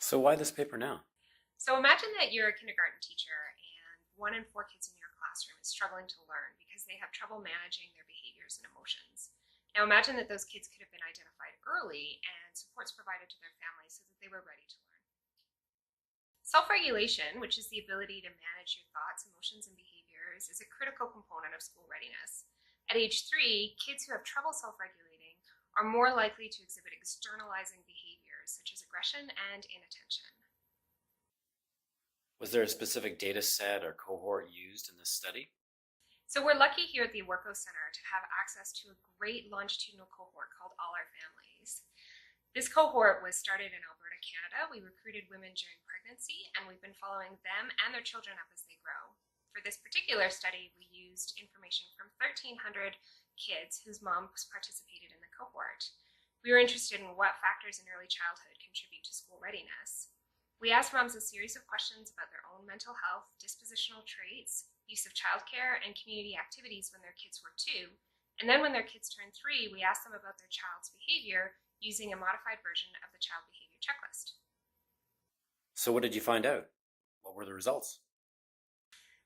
So why this paper now? So imagine that you're a kindergarten teacher and 1 in 4 kids in your classroom is struggling to learn because they have trouble managing their behaviors and emotions. Now imagine that those kids could have been identified early and supports provided to their families so that they were ready to learn. Self-regulation, which is the ability to manage your thoughts, emotions, and behaviors, is a critical component of school readiness. At age 3, kids who have trouble self-regulating are more likely to exhibit externalizing behaviors such as aggression and inattention. Was there a specific data set or cohort used in this study? So we're lucky here at the Worko Center to have access to a great longitudinal cohort called All Our Families. This cohort was started in Alberta, Canada. We recruited women during pregnancy, and we've been following them and their children up as they grow. For this particular study, we used information from 1,300 kids whose moms participated in the cohort. We were interested in what factors in early childhood contribute to school readiness. We asked moms a series of questions about their own mental health, dispositional traits, use of childcare, and community activities when their kids were 2. And then when their kids turned 3, we asked them about their child's behavior using a modified version of the child behavior checklist. So what did you find out? What were the results?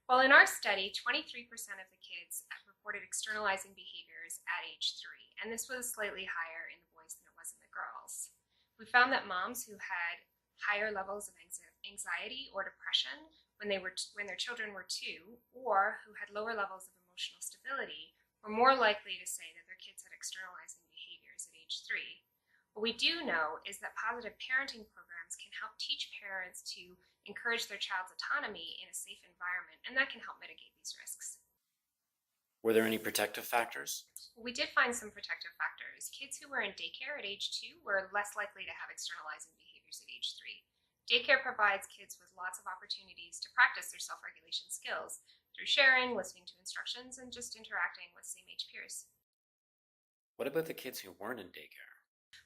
Well, in our study, 23% of the kids reported externalizing behaviors at age 3, and this was slightly higher in the boys than it was in the girls. We found that moms who had higher levels of anxiety or depression when their children were 2, or who had lower levels of emotional stability, were more likely to say that their kids had externalizing behaviors at age 3. What we do know is that positive parenting programs can help teach parents to encourage their child's autonomy in a safe environment, and that can help mitigate these risks. Were there any protective factors? Well, we did find some protective factors. Kids who were in daycare at age 2 were less likely to have externalizing behaviors at age 3. Daycare provides kids with lots of opportunities to practice their self-regulation skills through sharing, listening to instructions, and just interacting with same-age peers. What about the kids who weren't in daycare?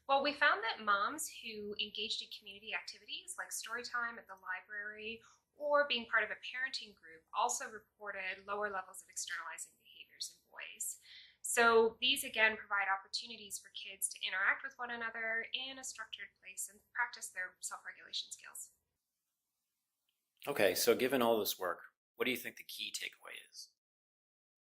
Well, we found that moms who engaged in community activities like story time at the library or being part of a parenting group also reported lower levels of externalizing behaviors in boys. So these again provide opportunities for kids to interact with one another in a structured place and practice their self-regulation skills. Okay, so given all this work, what do you think the key takeaway is?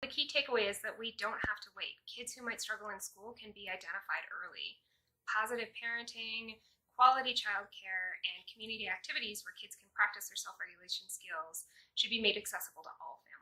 The key takeaway is that we don't have to wait. Kids who might struggle in school can be identified early. Positive parenting, quality childcare, and community activities where kids can practice their self-regulation skills should be made accessible to all families.